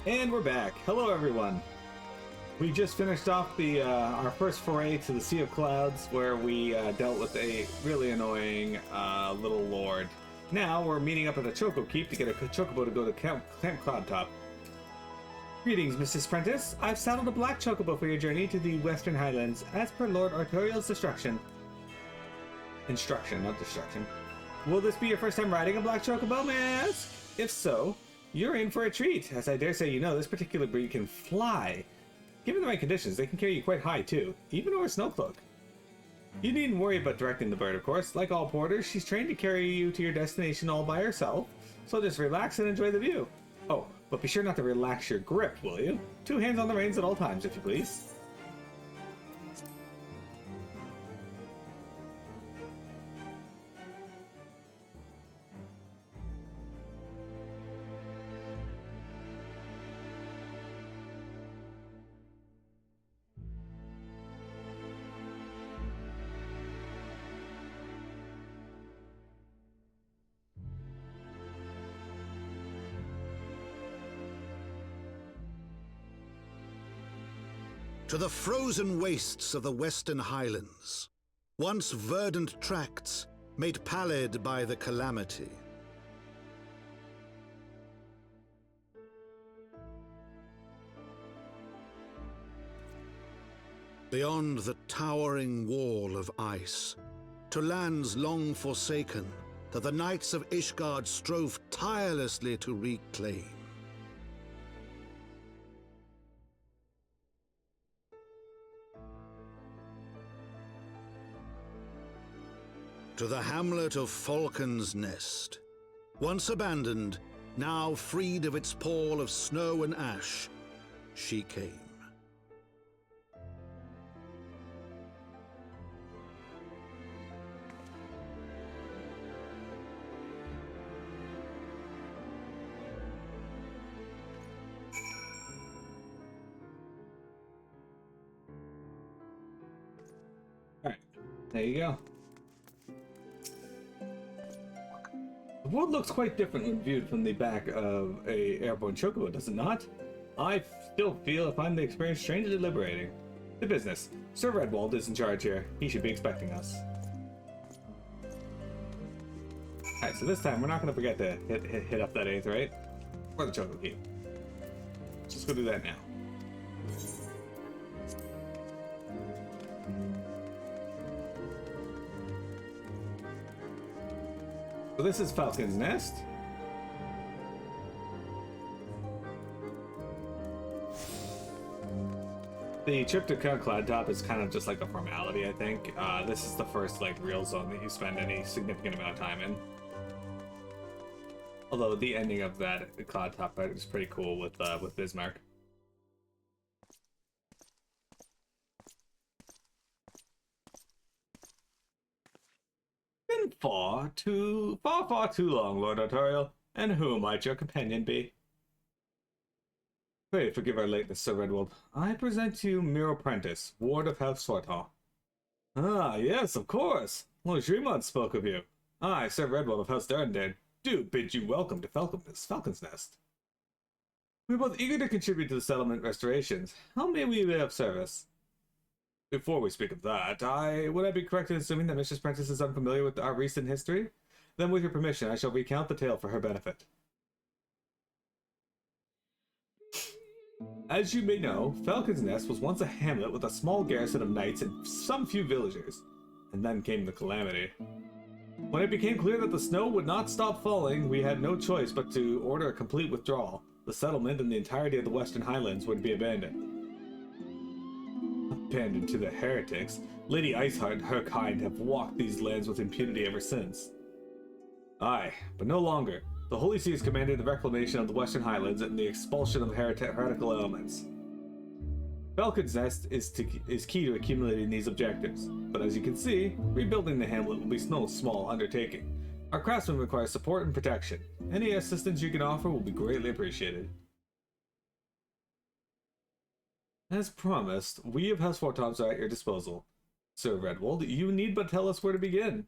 And we're back. Hello, everyone. We just finished off the our first foray to the Sea of Clouds, where we dealt with a really annoying little lord. Now we're meeting up at the Choco Keep to get a chocobo to go to Camp Cloudtop. Greetings, Mrs. Prentice. I've saddled a black chocobo for your journey to the Western Highlands, as per Lord Artorial's instruction. Instruction, not destruction. Will this be your first time riding a black chocobo, may I ask? If so, you're in for a treat. As I dare say you know, this particular breed can fly. Given the right conditions, they can carry you quite high too, even over a snow cloak. You needn't worry about directing the bird, of course. Like all porters, she's trained to carry you to your destination all by herself, so just relax and enjoy the view. Oh, but be sure not to relax your grip, will you? 2 hands on the reins at all times, if you please. To the frozen wastes of the Western Highlands, once verdant tracts made pallid by the calamity. Beyond the towering wall of ice, to lands long forsaken that the knights of Ishgard strove tirelessly to reclaim. To the hamlet of Falcon's Nest, once abandoned, now freed of its pall of snow and ash, she came. Alright, there you go. The world looks quite different when viewed from the back of a airborne chocobo, does it not? I still feel I find the experience strangely liberating. The business. Sir Redwald is in charge here. He should be expecting us. Alright, so this time we're not going to forget to hit up that 8th, right? Or the Choco Keep. Let's just go do that now. So this is Falcon's Nest. The trip to Count Cloudtop is kind of just like a formality, I think. This is the first like real zone that you spend any significant amount of time in. Although the ending of that Cloudtop part is pretty cool with Bismarck. Been far too long, Lord Artorial. And who might your companion be? Pray forgive our lateness, Sir Redwald. I present to you Miro Prentice, Ward of Count Fortemps. Ah, yes, of course. Lord Dremont spoke of you. I, Sir Redwald of House Durndale, do bid you welcome to Falcon's Nest. We're both eager to contribute to the settlement restorations. How may we be of service? Before we speak of that, would I be correct in assuming that Mrs. Prentice is unfamiliar with our recent history? Then with your permission, I shall recount the tale for her benefit. As you may know, Falcon's Nest was once a hamlet with a small garrison of knights and some few villagers. And then came the calamity. When it became clear that the snow would not stop falling, we had no choice but to order a complete withdrawal. The settlement and the entirety of the Western Highlands would be abandoned. Abandoned to the heretics, Lady Iceheart and her kind have walked these lands with impunity ever since. Aye, but no longer. The Holy See has commanded the reclamation of the Western Highlands and the expulsion of heretical elements. Falcon's Nest is key to accumulating these objectives, but as you can see, rebuilding the hamlet will be no small undertaking. Our craftsmen require support and protection. Any assistance you can offer will be greatly appreciated. As promised, we of House Fortemps are at your disposal. Sir Redwald, you need but tell us where to begin.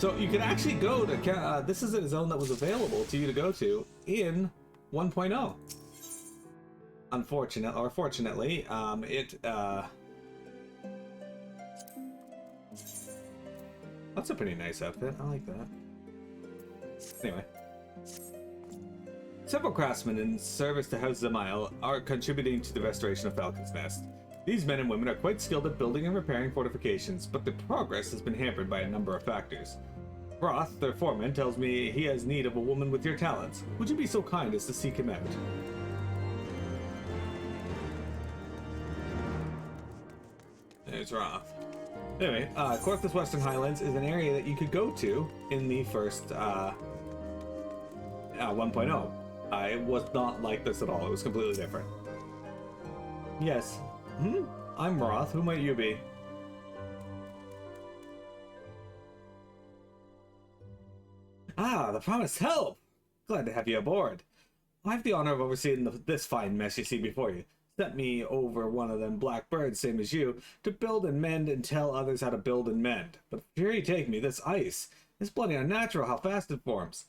So you can actually go to, this is a zone that was available to you to go to in 1.0. Fortunately, that's a pretty nice outfit. I like that. Anyway. Several craftsmen in service to House Zamail are contributing to the restoration of Falcon's Nest. These men and women are quite skilled at building and repairing fortifications, but their progress has been hampered by a number of factors. Roth, their foreman, tells me he has need of a woman with your talents. Would you be so kind as to seek him out? There's Roth. Anyway, Coerthas Western Highlands is an area that you could go to in the first 1.0. It was not like this at all. It was completely different. Yes. I'm Roth. Who might you be? Ah, the promised help! Glad to have you aboard. I have the honor of overseeing this fine mess you see before you. Sent me over one of them black birds, same as you, to build and mend and tell others how to build and mend. But here you take me, this ice. It's bloody unnatural how fast it forms.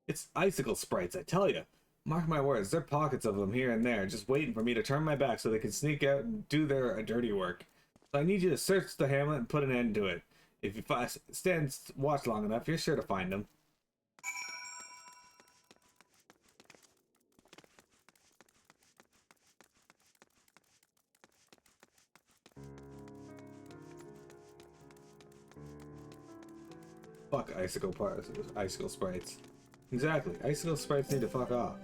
It's icicle sprites, I tell you. Mark my words, there are pockets of them here and there, just waiting for me to turn my back so they can sneak out and do their dirty work. So I need you to search the hamlet and put an end to it. If you stand watch long enough, you're sure to find them. Fuck icicle sprites. Exactly, icicle sprites need to fuck off.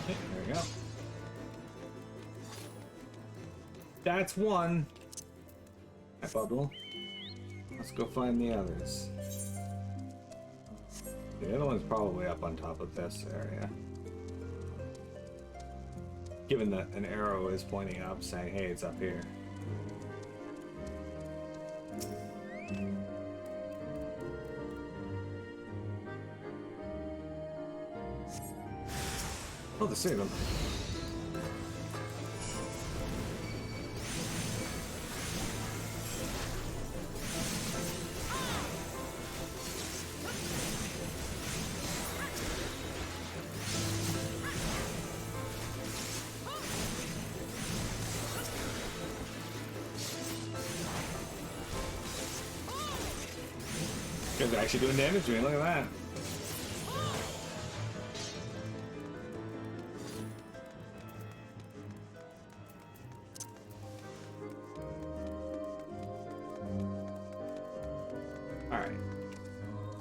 Okay, there we go. That's one. Hi, Bubble. Let's go find the others. The other one's probably up on top of this area. Given that an arrow is pointing up, saying, hey, it's up here. Oh, the same them. Guys are actually doing damage to me, look at that. Alright.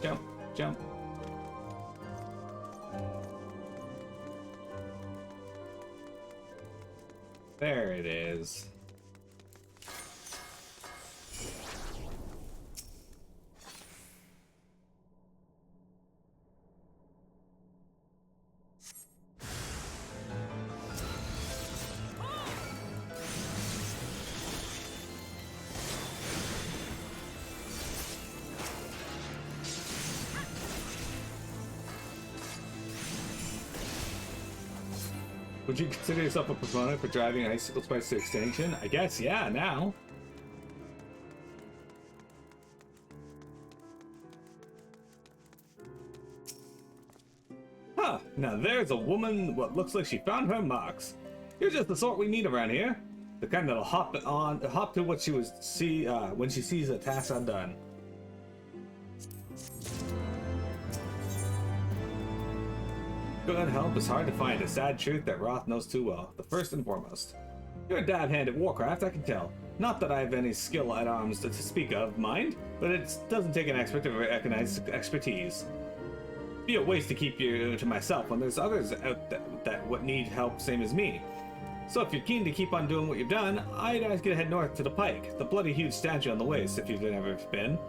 Jump, jump. There it is. Would you consider yourself a proponent for driving icicle spice to extinction? I guess, yeah, now. Huh, now there's a woman what looks like she found her marks. You're just the sort we need around here. The kind that'll hop to what she was when she sees a task undone. Good help is hard to find, a sad truth that Roth knows too well. The first and foremost. You're a dab hand at warcraft, I can tell. Not that I have any skill at arms to speak of, mind, but it doesn't take an expert to recognize expertise. It'd be a waste to keep you to myself when there's others out that what need help same as me. So if you're keen to keep on doing what you've done, I'd ask you to head north to the Pike, the bloody huge statue on the waste if you've never been.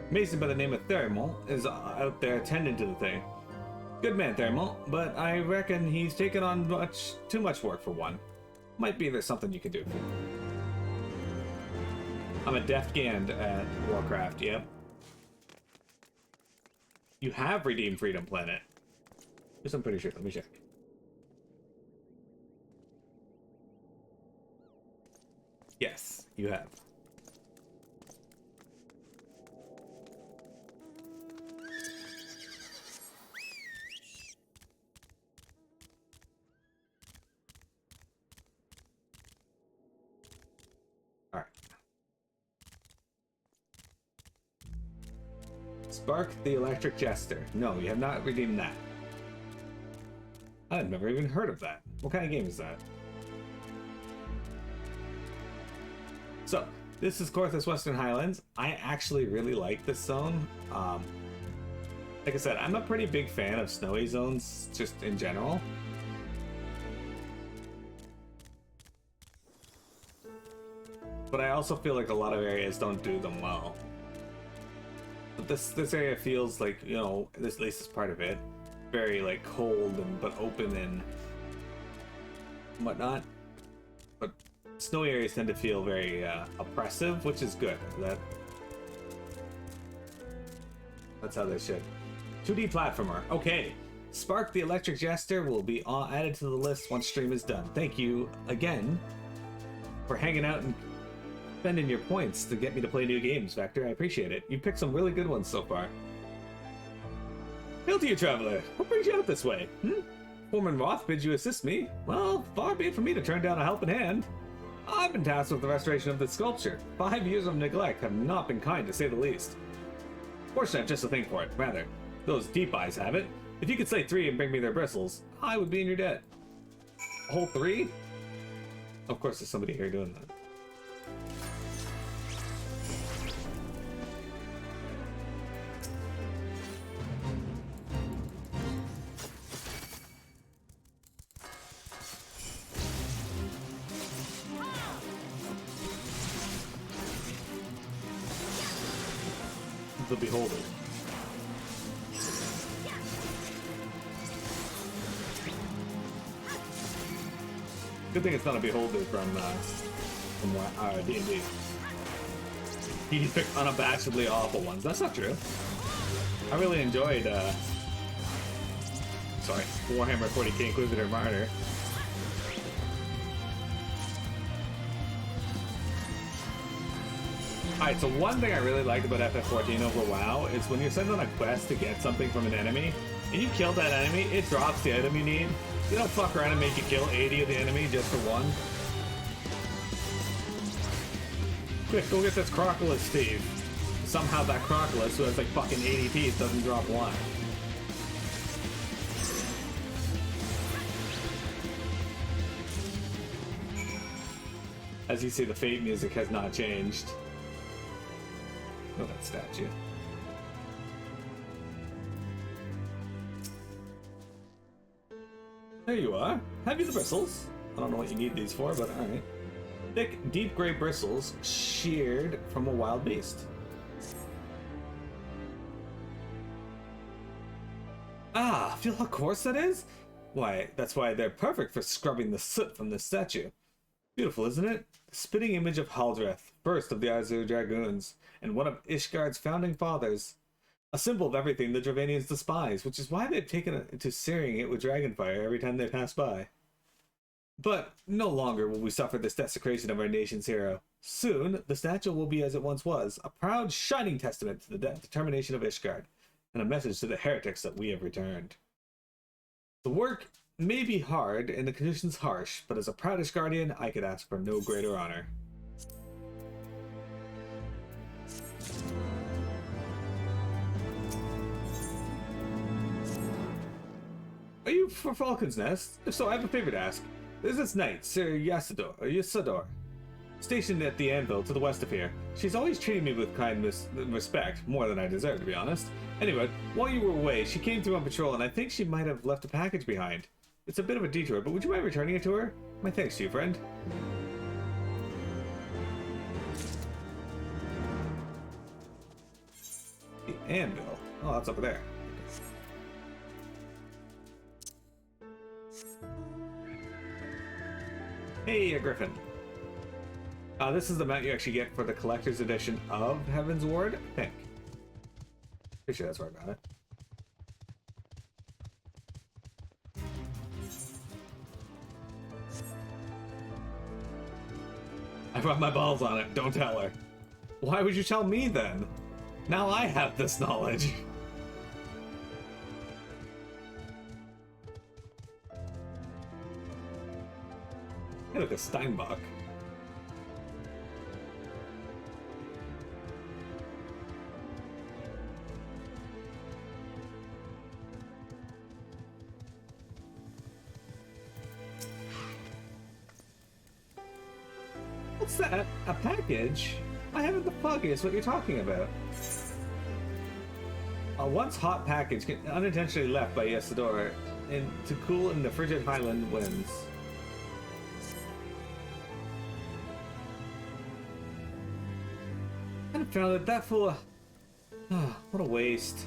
Mason by the name of Thermal is out there tending to the thing. Good man, Thermal, but I reckon he's taken on too much work for one. Might be there's something you can do. I'm a deft Gand at Warcraft, yep. You have redeemed Freedom Planet. Yes, I'm pretty sure. Let me check. Yes, you have. Alright. Spark the Electric Jester. No, you have not redeemed that. I've never even heard of that. What kind of game is that? So, this is Coerthas Western Highlands. I actually really like this zone. Like I said, I'm a pretty big fan of snowy zones, just in general. But I also feel like a lot of areas don't do them well. But this area feels like, you know, this at least is part of it, very like cold and but open and whatnot. But snowy areas tend to feel very oppressive, which is good. That's how they should. 2D platformer. Okay. Spark the Electric Jester will be added to the list once stream is done. Thank you again for hanging out and spending your points to get me to play new games, Vector. I appreciate it. You picked some really good ones so far. Hail to you, traveler. What brings you out this way? Foreman Roth bids you assist me. Well, far be it from me to turn down a helping hand. I've been tasked with the restoration of this sculpture. 5 years of neglect have not been kind, to say the least. Fortunately, I have just a thing for it. Rather, those deep eyes have it. If you could slay 3 and bring me their bristles, I would be in your debt. A whole 3? Of course, there's somebody here doing that. The Beholder. Good thing it's not a Beholder from D&D. He picked unabashedly awful ones. That's not true. I really enjoyed Warhammer 40k Inquisitor Martyr. Alright, so one thing I really like about FF14 over WoW is when you're sent on a quest to get something from an enemy, and you kill that enemy, it drops the item you need. You don't fuck around and make you kill 80 of the enemy just for one. Quick, go get this Crocolus, Steve. Somehow that Crocolus, who has like fucking 80 teeth, doesn't drop one. As you see, the Fate music has not changed. Oh, that statue. There you are. Have you the bristles? I don't know what you need these for, but alright. Thick, deep gray bristles sheared from a wild beast. Ah, feel how coarse that is? Why, that's why they're perfect for scrubbing the soot from this statue. Beautiful, isn't it? The spitting image of Haldreth, first of the Azure Dragoons, and one of Ishgard's founding fathers. A symbol of everything the Dravanians despise, which is why they've taken to searing it with dragonfire every time they pass by. But no longer will we suffer this desecration of our nation's hero. Soon, the statue will be as it once was, a proud, shining testament to the determination of Ishgard, and a message to the heretics that we have returned. The work may be hard and the conditions harsh, but as a proud Ishgardian, I could ask for no greater honor. Are you for Falcon's Nest? If so, I have a favor to ask. There's this knight, Sir Yassador, stationed at the anvil to the west of here. She's always treating me with kindness and respect, more than I deserve, to be honest. Anyway, while you were away, she came through on patrol, and I think she might have left a package behind. It's a bit of a detour, but would you mind returning it to her? My thanks to you, friend. The anvil. Oh, that's over there. Hey, a griffin. This is the mount you actually get for the collector's edition of Heaven's Ward, I think. Pretty sure that's where I got it. I rubbed my balls on it, don't tell her. Why would you tell me then? Now I have this knowledge. Hey, look, a Steinbach. What's that? A package? I haven't the foggiest what you're talking about. A once hot package unintentionally left by Yesador to cool in the frigid highland winds. I found it that full of... what a waste.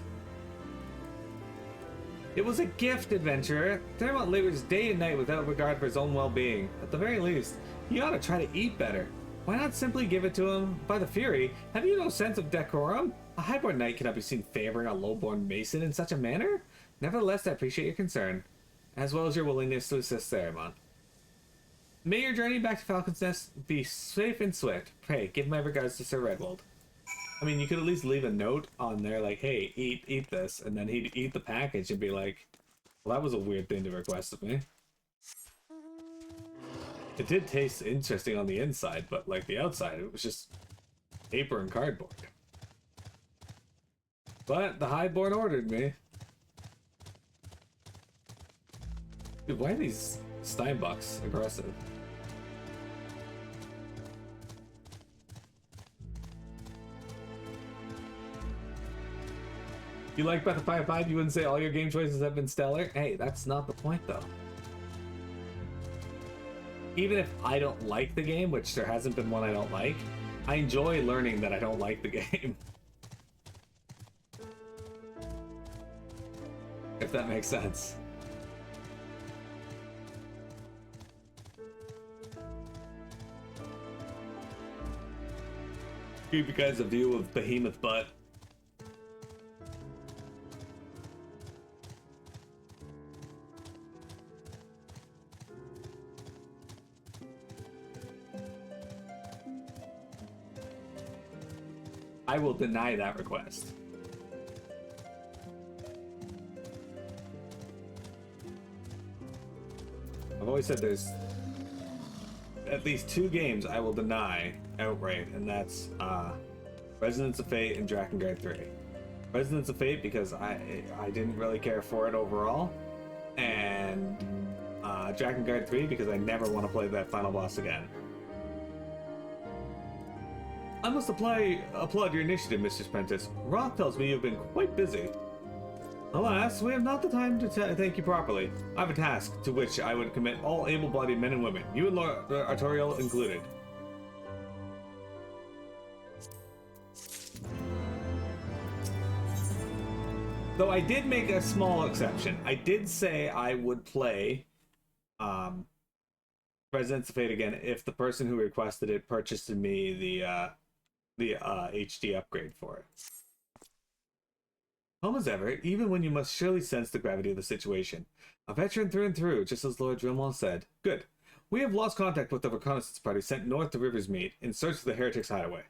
It was a gift, adventurer. Thermont labors day and night without regard for his own well-being. At the very least, he ought to try to eat better. Why not simply give it to him? By the Fury, have you no sense of decorum? A highborn knight cannot be seen favoring a lowborn mason in such a manner. Nevertheless, I appreciate your concern, as well as your willingness to assist Theramon. May your journey back to Falcon's Nest be safe and swift. Pray, give my regards to Sir Redwold. I mean, you could at least leave a note on there like, hey, eat this, and then he'd eat the package and be like, well, that was a weird thing to request of me. It did taste interesting on the inside, but like the outside, it was just paper and cardboard. But the Highborn ordered me. Dude, why are these Steinbachs aggressive? You like Breath of Fire 5? You wouldn't say all your game choices have been stellar? Hey, that's not the point though. Even if I don't like the game, which there hasn't been one I don't like, I enjoy learning that I don't like the game. If that makes sense. Give you guys a view of Behemoth Butt. I will deny that request. I've always said there's at least 2 games I will deny outright, and that's Resonance of Fate and Drakengard 3. Resonance of Fate because I didn't really care for it overall, and Drakengard 3 because I never want to play that final boss again. I must applaud your initiative, Mr. Prentice. Roth tells me you've been quite busy. Alas, we have not the time to thank you properly. I have a task to which I would commit all able-bodied men and women, you and Lord Artorial included. Though I did make a small exception. I did say I would play Resonance of Fate again if the person who requested it purchased me the HD upgrade for it. Home as ever, even when you must surely sense the gravity of the situation. A veteran through and through, just as Lord Drillmont said. Good. We have lost contact with the reconnaissance party sent north to Riversmeet in search of the heretics' hideaway.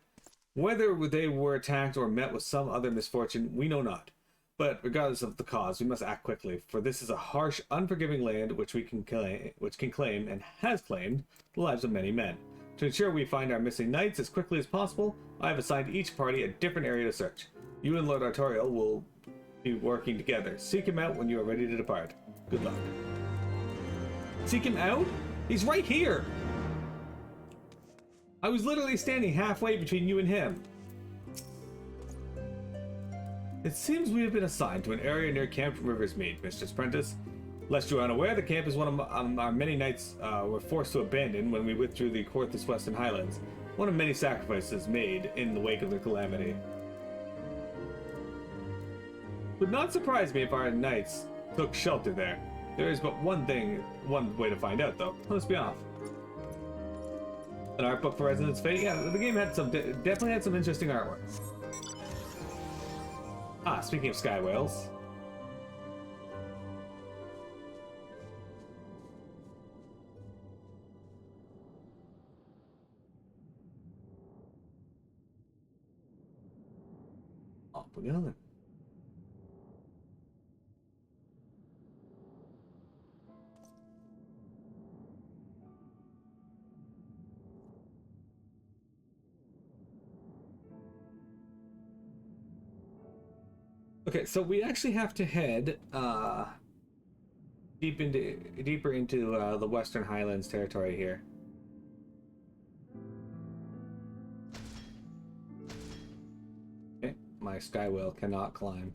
Whether they were attacked or met with some other misfortune, we know not. But regardless of the cause, we must act quickly, for this is a harsh, unforgiving land which can claim and has claimed the lives of many men. To ensure we find our missing knights as quickly as possible, I have assigned each party a different area to search. You and Lord Artorial will be working together. Seek him out when you are ready to depart. Good luck. Seek him out? He's right here! I was literally standing halfway between you and him. It seems we have been assigned to an area near Camp Riversmeet, Mr. Prentice. Lest you are unaware, the camp is one of our many knights were forced to abandon when we withdrew the Coerthas Western Highlands. One of many sacrifices made in the wake of the calamity. Would not surprise me if our knights took shelter there. There is but one way to find out, though. Let's be off. An art book for Resonance Fate? Yeah, the game had some, definitely had some interesting artwork. Ah, speaking of sky whales. Oh, we're going. Okay, so we actually have to head deeper into the Western Highlands territory here. Okay, my sky whale cannot climb.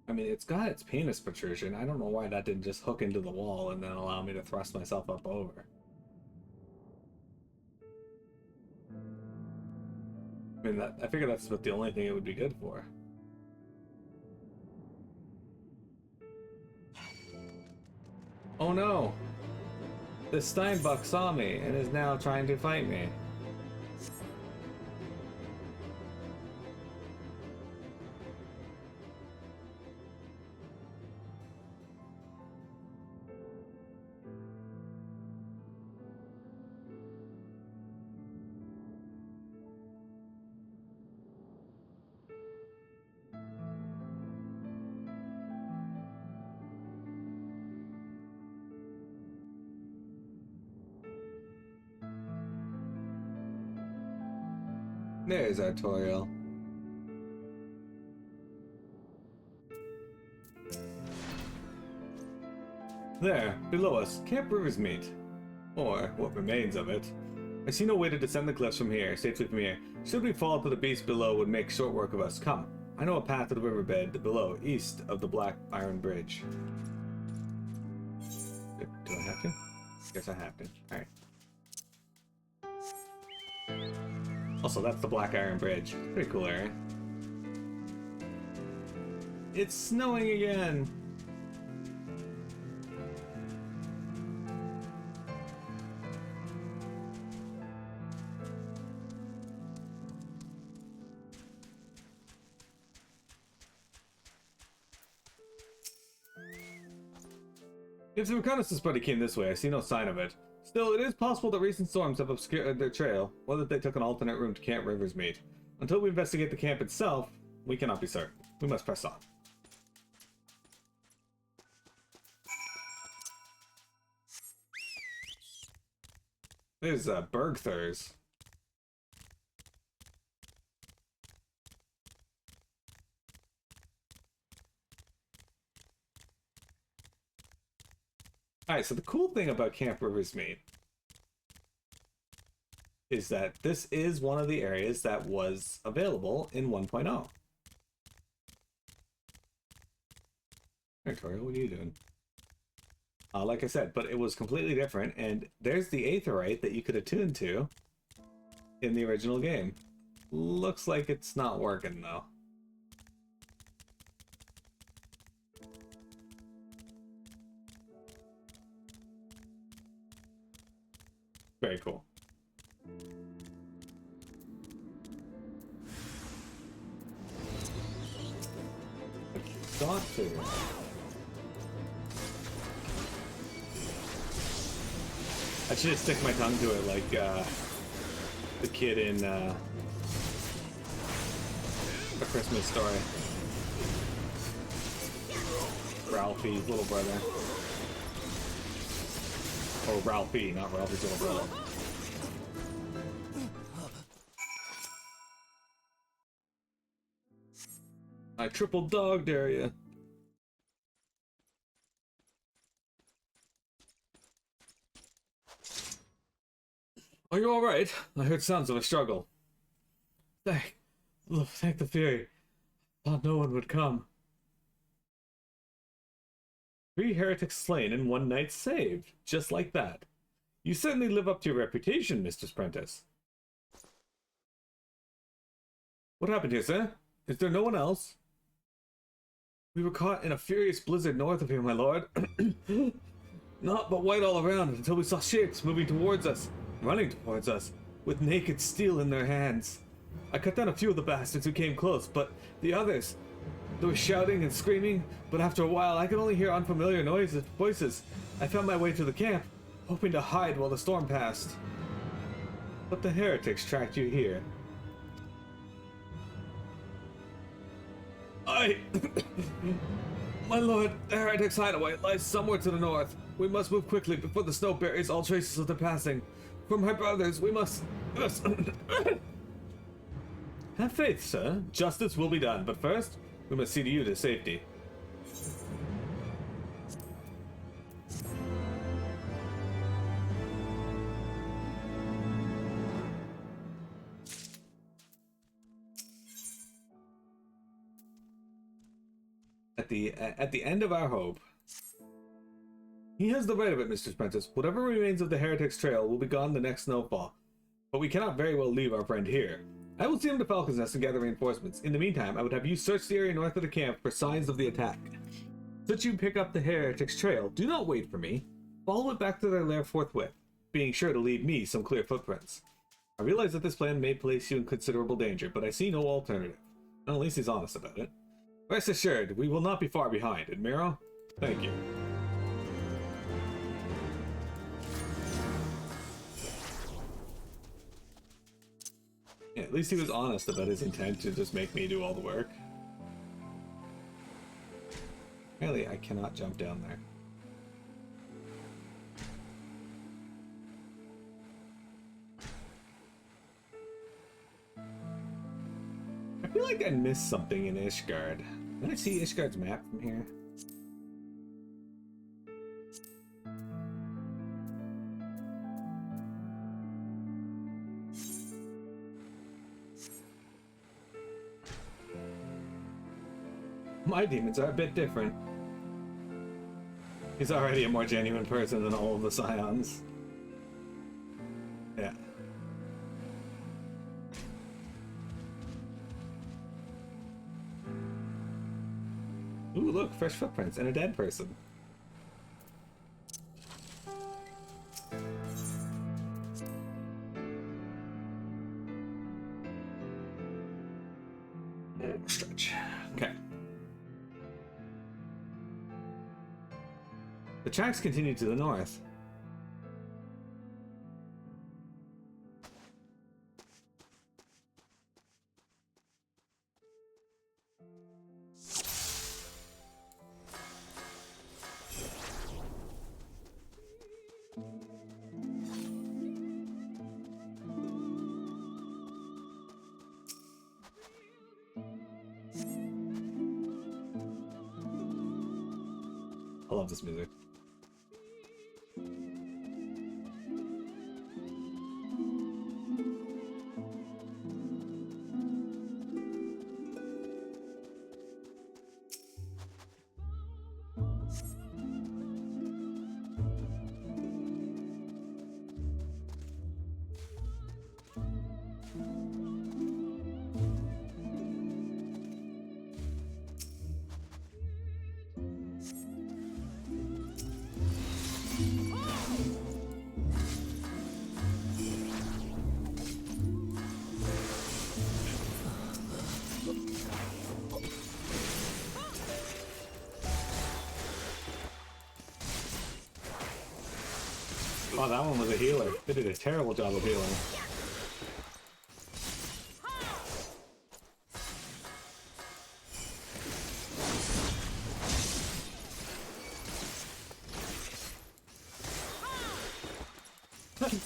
I mean, it's got its penis protrusion. I don't know why that didn't just hook into the wall and then allow me to thrust myself up over. I mean, I figure that's about the only thing it would be good for. Oh no! The Steinbuck saw me and is now trying to fight me. There's our Toriel. There, below us, Camp Riversmeet. Or what remains of it. I see no way to descend the cliffs from here, safely from here. Should we fall to the beast below would make short work of us. Come, I know a path to the riverbed below, east of the Black Iron Bridge. Do I have to? Guess I have to. Alright. Also, that's the Black Iron Bridge. Pretty cool area. It's snowing again! If the reconnaissance party came this way, I see no sign of it. Still, it is possible that recent storms have obscured their trail, or that they took an alternate route to Camp Riversmeet. Until we investigate the camp itself, we cannot be certain. We must press on. There's Bergthurs. Alright, so the cool thing about Camp Riversmeet is that this is one of the areas that was available in 1.0. Hey, Toriel, what are you doing? Like I said, but it was completely different, and there's the Aetheryte that you could attune to in the original game. Looks like it's not working, though. Very cool. Got to. I should just stick my tongue to it like the kid in A Christmas Story. Ralphie's little brother. Or Ralphie, not Ralphie's little brother. I triple dog dare you. Are you alright? I heard sounds of a struggle. Thank the Fury. Thought no one would come. 3 heretics slain and 1 knight saved. Just like that. You certainly live up to your reputation, Mr. Prentice. What happened here, sir? Is there no one else? We were caught in a furious blizzard north of here, my lord. Naught but white all around until we saw shapes moving towards us, running towards us, with naked steel in their hands. I cut down a few of the bastards who came close, but the others, they were shouting and screaming, but after a while I could only hear unfamiliar voices. I found my way to the camp, hoping to hide while the storm passed. But the heretics tracked you here. My lord, the heretics' hideaway lies somewhere to the north. We must move quickly before the snow buries all traces of their passing. For my brothers, we must... Have faith, sir. Justice will be done, but first, we must see to you to safety. At the end of our hope. He has the right of it, Mr. Prentice. Whatever remains of the Heretics' trail will be gone the next snowfall. But we cannot very well leave our friend here. I will see him to Falcon's Nest and gather reinforcements. In the meantime, I would have you search the area north of the camp for signs of the attack. Since you pick up the Heretics' trail, do not wait for me. Follow it back to their lair forthwith, being sure to leave me some clear footprints. I realize that this plan may place you in considerable danger, but I see no alternative. Well, at least he's honest about it. Rest assured, we will not be far behind. Admiral, thank you. Yeah, at least he was honest about his intent to just make me do all the work. Apparently, I cannot jump down there. I feel like I missed something in Ishgard. Can I see Ishgard's map from here? My demons are a bit different. He's already a more genuine person than all of the Scions. Yeah. Ooh, look, fresh footprints and a dead person. Stretch. Okay. The tracks continue to the north. I love this music. Oh, that one was a healer. They did a terrible job of healing.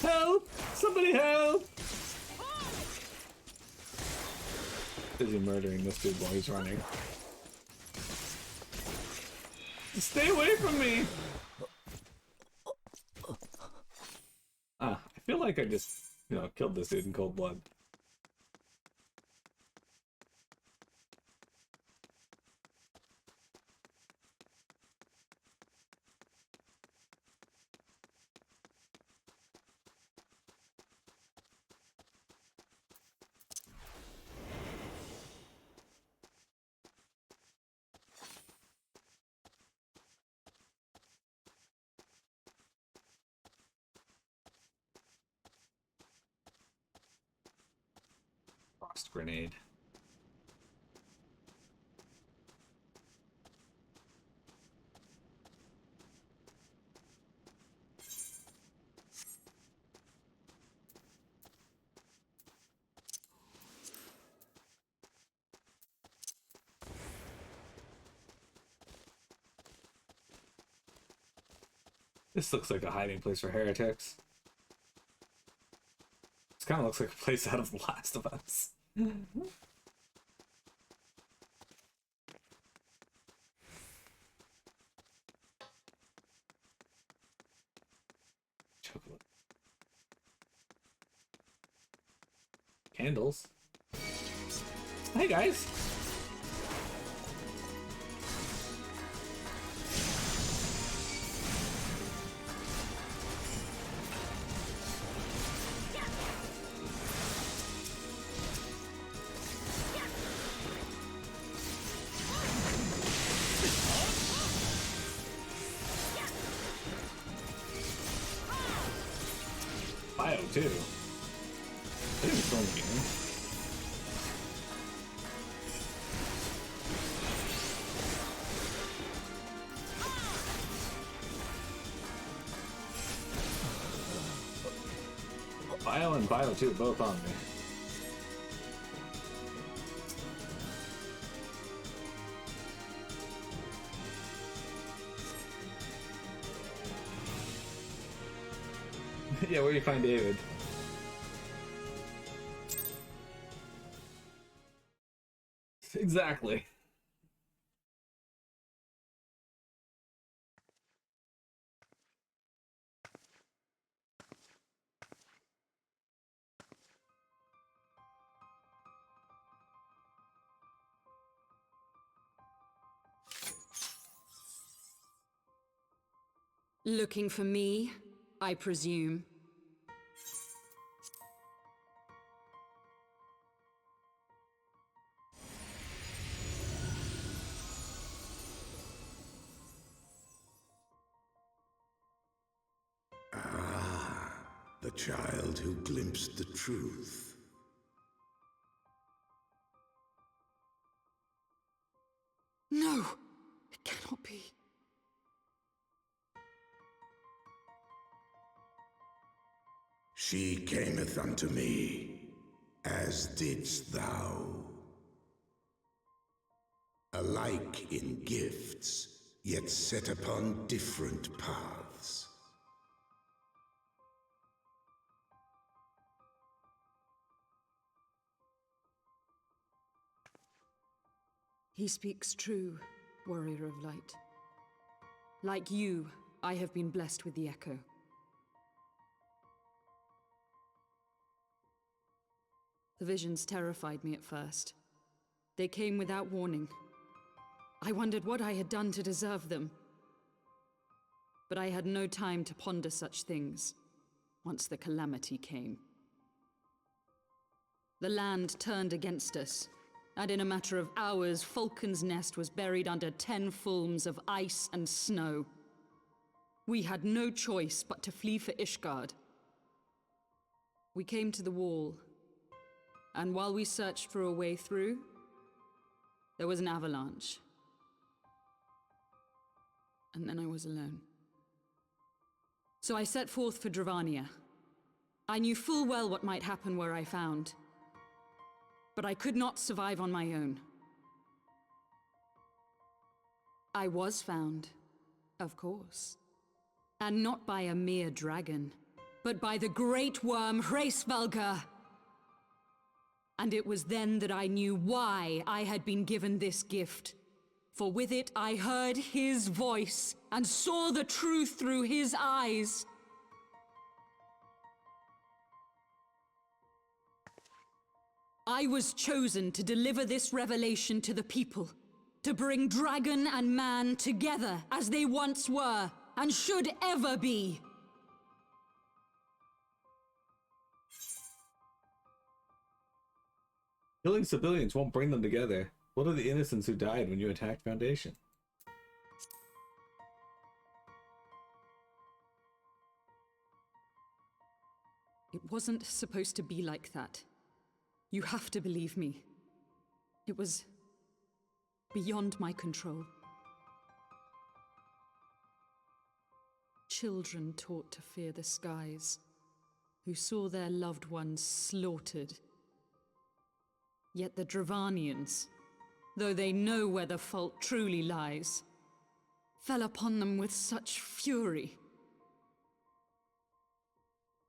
Help! Somebody help! Is he murdering this dude while he's running? Stay away from me! I feel like I just, killed this dude in cold blood. Frost grenade. This looks like a hiding place for heretics. This kind of looks like a place out of The Last of Us. Chocolate. Candles. Hey guys! Bio too. I think it's only game. Bio and Bio 2 both on me. Yeah, where do you find David? Exactly. Looking for me, I presume. The child who glimpsed the truth. No! It cannot be. She cameth unto me, as didst thou. Alike in gifts, yet set upon different paths. He speaks true, warrior of light. Like you, I have been blessed with the echo. The visions terrified me at first. They came without warning. I wondered what I had done to deserve them. But I had no time to ponder such things once the calamity came. The land turned against us, and in a matter of hours, Falcon's Nest was buried under 10 fulms of ice and snow. We had no choice but to flee for Ishgard. We came to the wall, and while we searched for a way through, there was an avalanche. And then I was alone. So I set forth for Dravania. I knew full well what might happen where I found. But I could not survive on my own. I was found, of course. And not by a mere dragon, but by the great worm Hraesvelgr. And it was then that I knew why I had been given this gift. For with it I heard his voice, and saw the truth through his eyes. I was chosen to deliver this revelation to the people, to bring dragon and man together as they once were, and should ever be. Killing civilians won't bring them together. What are the innocents who died when you attacked Foundation? It wasn't supposed to be like that. You have to believe me. It was beyond my control. Children taught to fear the skies, who saw their loved ones slaughtered. Yet the Dravanians, though they know where the fault truly lies, fell upon them with such fury.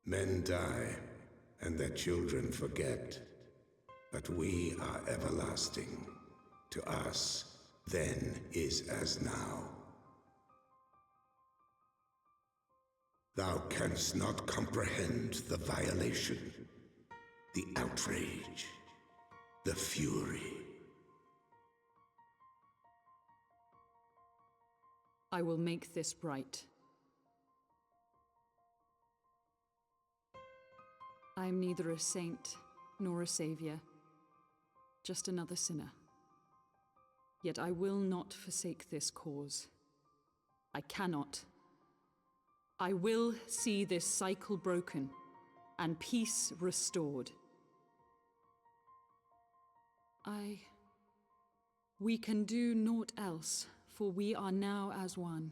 Men die, and their children forget. But we are everlasting. To us, then is as now. Thou canst not comprehend the violation, the outrage, the fury. I will make this right. I am neither a saint nor a savior, just another sinner. Yet I will not forsake this cause. I cannot. I will see this cycle broken and peace restored. We can do naught else, for we are now as one.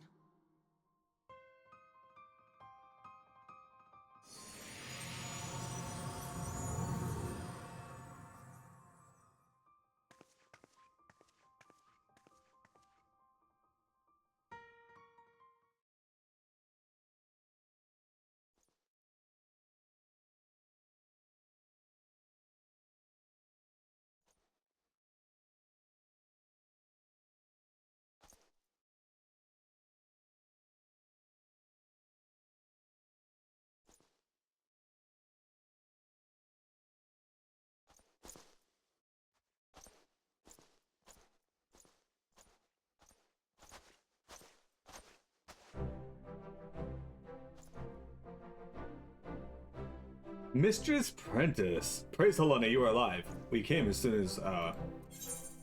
Mistress Prentice, praise Helena, you are alive. We came as soon as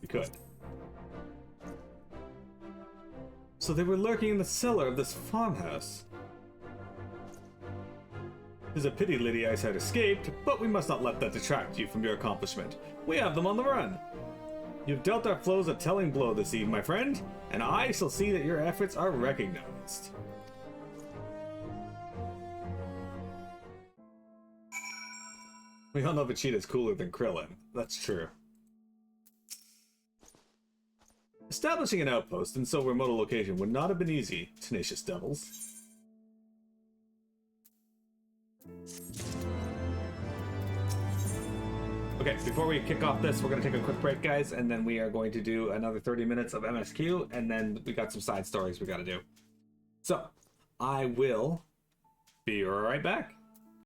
we could. So they were lurking in the cellar of this farmhouse. It's a pity Lady Ice had escaped, but we must not let that detract you from your accomplishment. We have them on the run. You've dealt our foes a telling blow this eve, my friend, and I shall see that your efforts are recognized. We all know Vegeta's cooler than Krillin. That's true. Establishing an outpost in so remote a location would not have been easy, tenacious devils. Okay, before we kick off this, we're going to take a quick break, guys, and then we are going to do another 30 minutes of MSQ, and then we got some side stories we got to do. So, I will be right back.